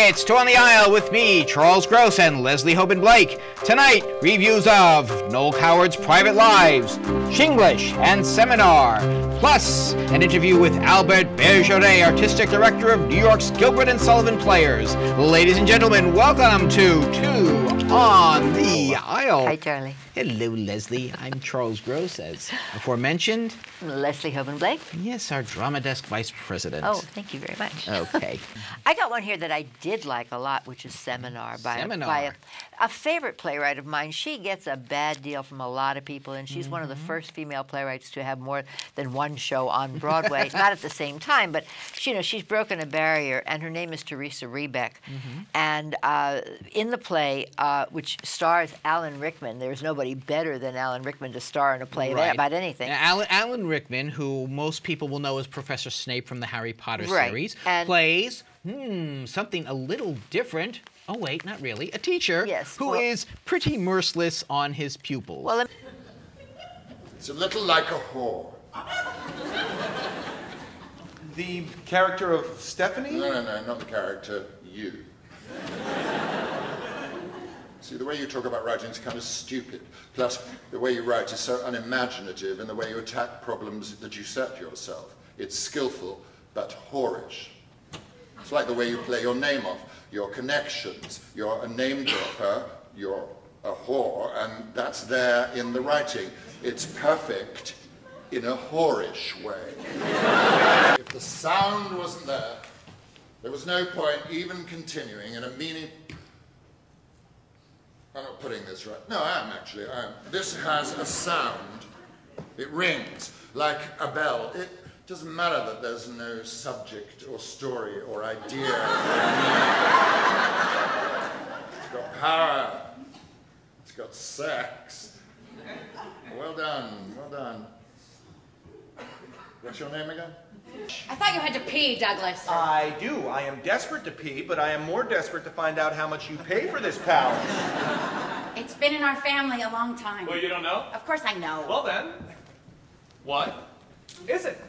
It's Two on the Aisle with me, Charles Gross, and Leslie Hoban Blake. Tonight, reviews of Noel Coward's Private Lives, Shinglish, and Seminar, plus an interview with Albert Bergeret, Artistic Director of New York's Gilbert and Sullivan Players. Ladies and gentlemen, welcome to Two on the Aisle. Hi, Charlie. Hello, Leslie. I'm Charles Gross, as aforementioned. Leslie Hoban Blake. Yes, our Drama Desk Vice President. Oh, thank you very much. Okay. I got one here that I did like a lot, which is Seminar by a favorite playwright of mine. She gets a bad deal from a lot of people, and she's one of the first female playwrights to have more than one show on Broadway. Not at the same time, but she's broken a barrier, and her name is Teresa Rebeck. And in the play, which stars Alan Rickman, there's nobody better than Alan Rickman to star in a play about anything. Now, Alan Rickman, who most people will know as Professor Snape from the Harry Potter series, plays something a little different. Oh, wait, not really. A teacher who is pretty merciless on his pupils. Well, it's a little like a whore. The character of Stephanie? No, not the character. You. See, the way you talk about writing is kind of stupid. Plus, the way you write is so unimaginative, and the way you attack problems that you set yourself. It's skillful, but whorish. It's like the way you play your name off, your connections. You're a name dropper, you're a whore, and that's there in the writing. It's perfect in a whorish way. If the sound wasn't there, there was no point even continuing in a meaning... I'm not putting this right. No, I am actually. I am. This has a sound. It rings like a bell. It doesn't matter that there's no subject or story or idea. It's got power. It's got sex. Well done. Well done. What's your name again? I thought you had to pee, Douglas. I do. I am desperate to pee, but I am more desperate to find out how much you pay for this palace. It's been in our family a long time. Well, you don't know? Of course I know. Well then, what is it?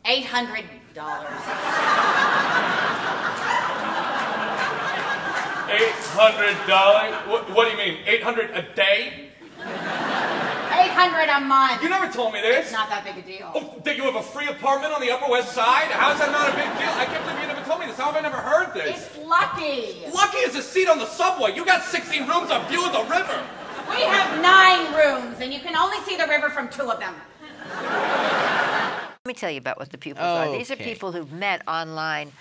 $800. $800? What do you mean? 800 a day? 800 a month. You never told me this. It's not that big a deal. Oh, that you have a free apartment on the Upper West Side? How's that not a big deal? I can't believe you never told me this. How have I never heard this? It's lucky. Lucky is a seat on the subway. You got 16 rooms, a view of the river. We have 9 rooms, and you can only see the river from 2 of them. Let me tell you about what the pupils are. These are people who've met online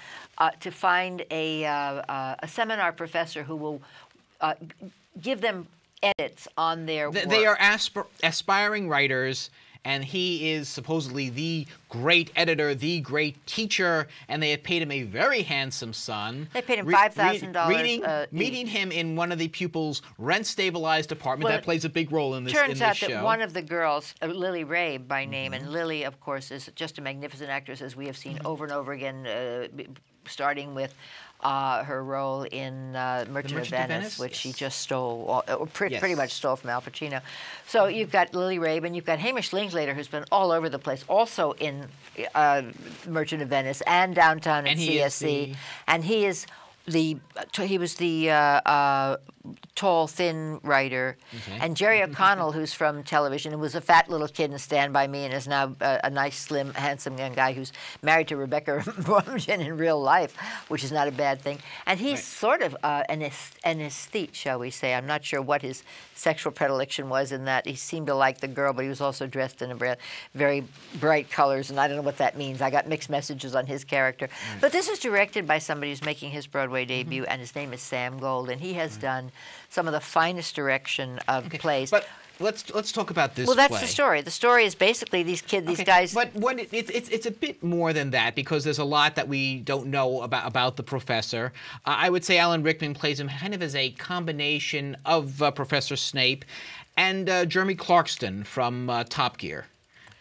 to find a seminar professor who will give them edits on their work. They are aspiring writers, and he is supposedly the great editor, the great teacher, and they have paid him a very handsome sum. They paid him $5,000 meeting him in one of the pupils' rent-stabilized apartment. That plays a big role in this show. Turns out that one of the girls, Lily Rabe by name, and Lily, of course, is just a magnificent actress, as we have seen over and over again, starting with her role in Merchant of Venice, which she just stole, or pretty much stole from Al Pacino. So you've got Lily Rabe, and you've got Hamish Linklater, who's been all over the place, also in Merchant of Venice and Downtown and CSC. And he was the tall, thin writer. And Jerry O'Connell, who's from television, and was a fat little kid in Stand By Me, and is now a nice, slim, handsome young guy who's married to Rebecca Romijn in real life, which is not a bad thing. And he's sort of an aesthete, shall we say. I'm not sure what his sexual predilection was in that. He seemed to like the girl, but he was also dressed in very bright colors, and I don't know what that means. I got mixed messages on his character. But this is directed by somebody who's making his Broadway debut, and his name is Sam Gold, and he has done some of the finest direction of plays. But let's talk about this. Well, that's the story. The story is basically these guys. But it's a bit more than that, because there's a lot that we don't know about the professor. I would say Alan Rickman plays him kind of as a combination of Professor Snape and Jeremy Clarkston from Top Gear.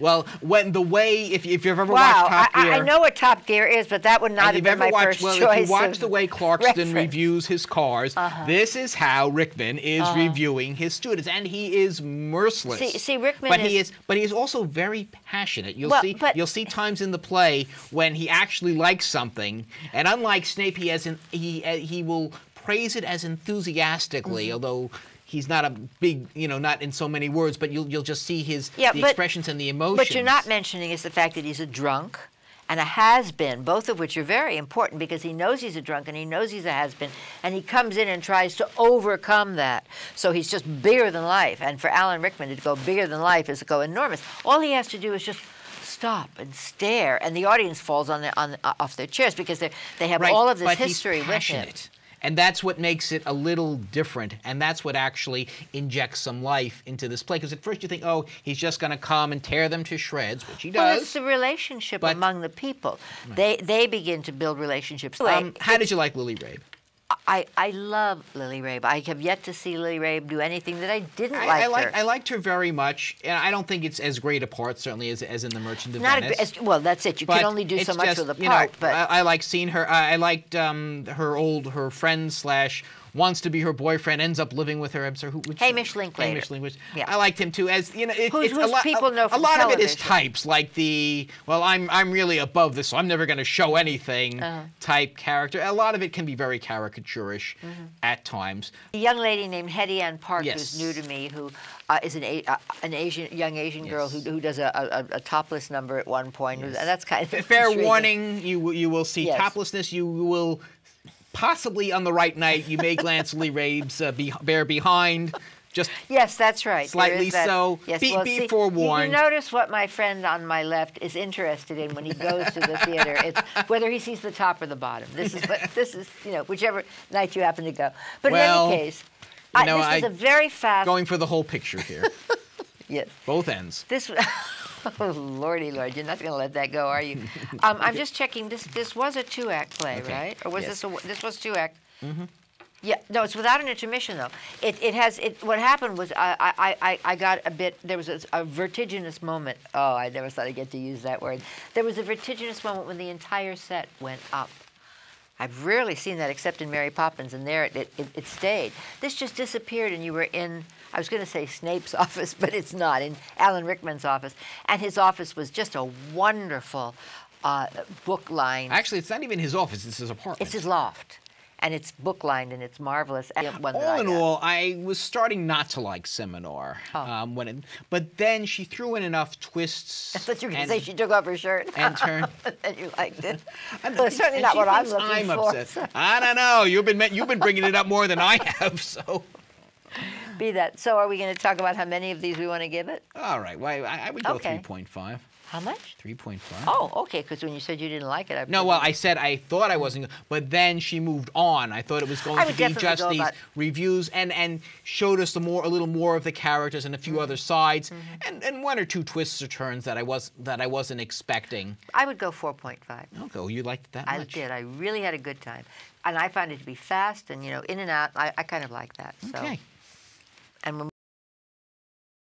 Well, if you've ever Wow, watched Top Gear, I know what Top Gear is, but that would not have been my first choice. Well, if you watch the way Clarkston reference. reviews his cars, this is how Rickman is reviewing his students, and he is merciless. See, Rickman but he is also very passionate. You'll see times in the play when he actually likes something, and unlike Snape, he will praise it as enthusiastically, although he's not a big, not in so many words, but you'll just see the expressions and the emotions. What you're not mentioning is the fact that he's a drunk and a has-been, both of which are very important because he knows he's a drunk and he knows he's a has-been, and he comes in and tries to overcome that. So he's just bigger than life, and for Alan Rickman to go bigger than life is to go enormous. All he has to do is just stop and stare, and the audience falls off their chairs because they have all of this history with him. And that's what makes it a little different, and that's what actually injects some life into this play. Because at first you think, oh, he's just going to come and tear them to shreds, which he does. Well, it's the relationship among the people. They begin to build relationships. How did you like Lily Rabe? I love Lily Rabe. I have yet to see Lily Rabe do anything that I didn't like her. I liked her very much, and I don't think it's as great a part, certainly, as in The Merchant of Venice. Well, that's it. You can only do so much with a part. But I like seeing her. I liked her friend / wants to be her boyfriend, ends up living with her. I'm sorry, Hamish Linklater. Hamish Linklater. Yeah. I liked him too. As people know from a lot of it is television. types, like I'm really above this, so I'm never going to show anything type character. A lot of it can be very caricaturish at times. A young lady named Hetty Ann Park, who's new to me, who is an young Asian girl who does a topless number at one point, and that's kind of fair intriguing. warning. You will see toplessness. You will. Possibly on the right night, you may glance Lily Rabe's bare behind. Yes, that's right. Slightly so. Yes, be forewarned. You notice what my friend on my left is interested in when he goes to the theater. It's whether he sees the top or the bottom. This is whichever night you happen to go. But in any case, this is a very fast. Going for the whole picture here. Yes. Both ends. Oh, Lordy Lord, you're not going to let that go, are you? I'm just checking. This was a 2-act play, right? Or was this was 2-act? Mm-hmm. Yeah, no, it's without an intermission though. What happened was I got a bit. There was a vertiginous moment. Oh, I never thought I'd get to use that word. There was a vertiginous moment when the entire set went up. I've rarely seen that except in Mary Poppins, and there it stayed. This just disappeared, and you were in, I was going to say Snape's office, but it's not, in Alan Rickman's office. And his office was just a wonderful book line. Actually, it's not even his office, it's his apartment. It's his loft. And it's book lined and it's marvelous. All in all, I was starting not to like Seminar. But then she threw in enough twists. I thought you were going to say she took off her shirt. And turned. And you liked it. Well, it's certainly not what I'm looking for. Upset. I don't know. You've been bringing it up more than I have. So. Be that. So are we going to talk about how many of these we want to give it? All right. Well, I would go 3.5. How much? 3.5. Oh, okay, because when you said you didn't like it, I said I thought I wasn't, but then she moved on. I thought it was going to be just these reviews and showed us a little more of the characters and a few other sides, and one or two twists or turns that I wasn't expecting. I would go 4.5. Okay, you liked it that much? I did. I really had a good time, and I found it to be fast and in and out. I kind of like that. So. Okay. And when